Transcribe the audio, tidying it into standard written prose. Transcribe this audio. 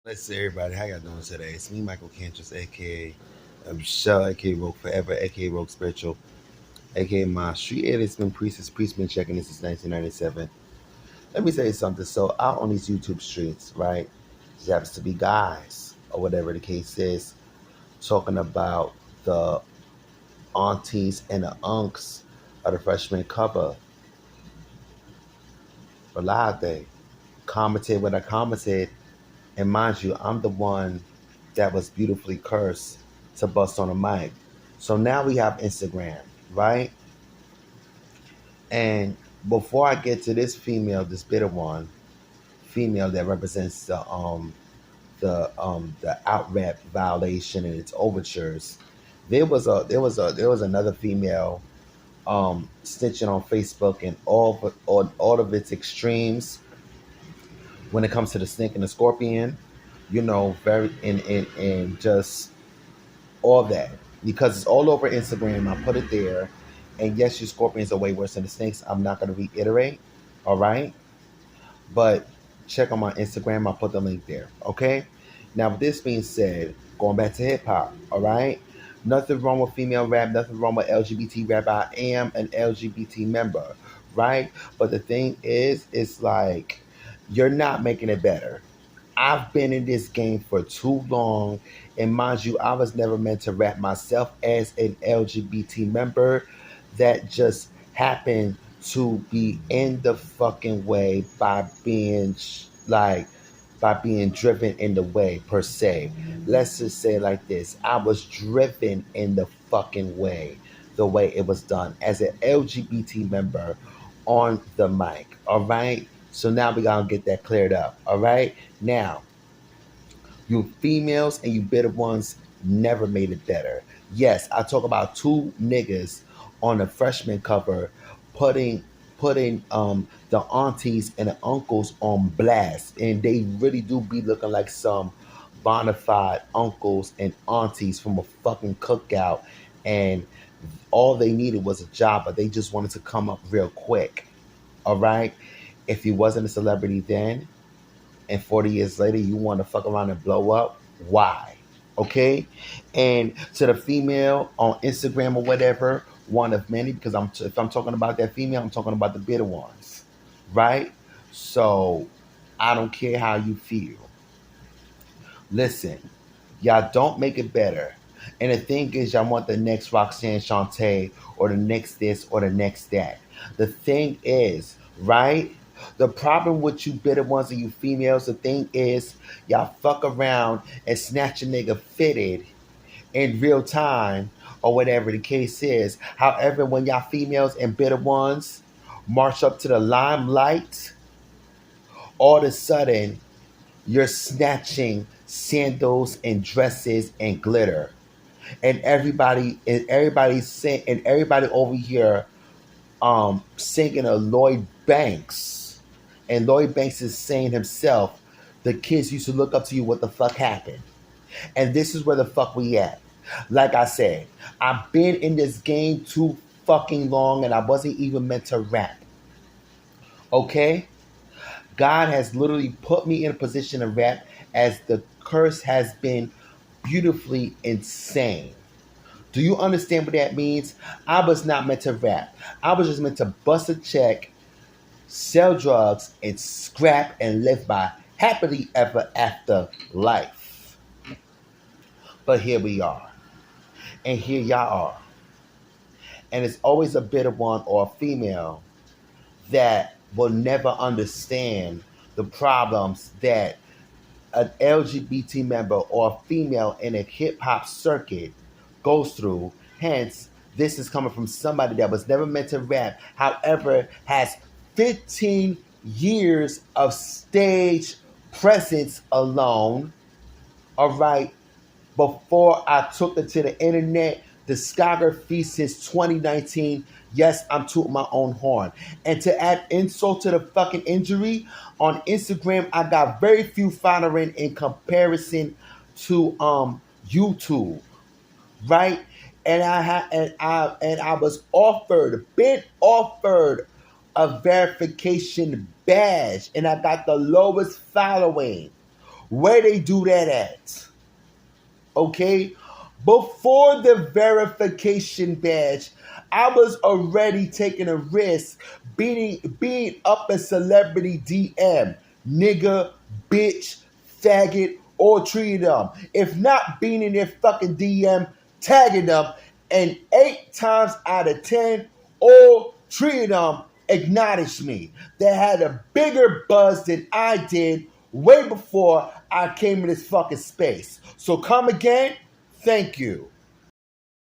Let's see everybody, how y'all doing today? It's me, Michael Cantress, aka Michelle, aka Rogue Forever, aka Rogue Spiritual, aka my street ed has been priest been checking this since 1997. Let me tell you something. So out on these YouTube streets, right? There happens to be guys or whatever the case is, talking about the aunties and the unks of the freshman cover. Relate, commented what I commented. And mind you, I'm the one that was beautifully cursed to bust on a mic. So now we have Instagram, right? And before I get to this female, this bitter one, female that represents the out rap violation and its overtures, there was another female snitching on Facebook and all of its extremes when it comes to the snake and the scorpion, very and just all that because it's all over Instagram. I put it there, and yes, your scorpions are way worse than the snakes. I'm not going to reiterate, all right, but check on my Instagram. I'll put the link there. Okay. Now, with this being said, going back to hip hop, all right. Nothing wrong with female rap. Nothing wrong with LGBT rap. I am an LGBT member, right? But the thing is, it's like you're not making it better. I've been in this game for too long, and mind you, I was never meant to rap myself as an LGBT member. That just happened to be in the fucking way by being driven in the way per se. Let's just say it like this: I was driven in the fucking way, the way it was done as an LGBT member on the mic. All right. So now we gotta get that cleared up. All right. Now, you females and you bitter ones never made it better. Yes, I talk about two niggas on the freshman cover putting the aunties and the uncles on blast. And they really do be looking like some bona fide uncles and aunties from a fucking cookout. And all they needed was a job, but they just wanted to come up real quick. All right. If he wasn't a celebrity then, and 40 years later you want to fuck around and blow up, why? Okay? And to the female on Instagram or whatever, one of many, because if I'm talking about that female, I'm talking about the bitter ones, right? So I don't care how you feel. Listen, y'all don't make it better. And the thing is, y'all want the next Roxanne Shante or the next this or the next that. The thing is, right? The problem with you bitter ones and you females, the thing is, y'all fuck around and snatch a nigga fitted in real time or whatever the case is. However, when y'all females and bitter ones march up to the limelight, all of a sudden you're snatching sandals and dresses and glitter. And everybody over here singing a Lloyd Banks. And Lloyd Banks is saying himself, the kids used to look up to you, what the fuck happened? And this is where the fuck we at. Like I said, I've been in this game too fucking long and I wasn't even meant to rap. Okay? God has literally put me in a position to rap as the curse has been beautifully insane. Do you understand what that means? I was not meant to rap. I was just meant to bust a check, sell drugs, and scrap and live by happily ever after life. But here we are. And here y'all are. And it's always a bitter one or a female that will never understand the problems that an LGBT member or a female in a hip hop circuit goes through. Hence, this is coming from somebody that was never meant to rap, however, has 15 years of stage presence alone. All right, before I took it to the internet, discography since 2019. Yes, I'm tooting my own horn. And to add insult to the fucking injury, on Instagram, I got very few following in comparison to YouTube, right? And I was been offered a verification badge, and I got the lowest following. Where they do that at? Okay? Before the verification badge, I was already taking a risk being up a celebrity DM. Nigga, bitch, faggot, or treating them. If not being in their fucking DM, tagging them, and 8 times out of 10, all treating them acknowledged me. They had a bigger buzz than I did way before I came in this fucking space. So come again. Thank you.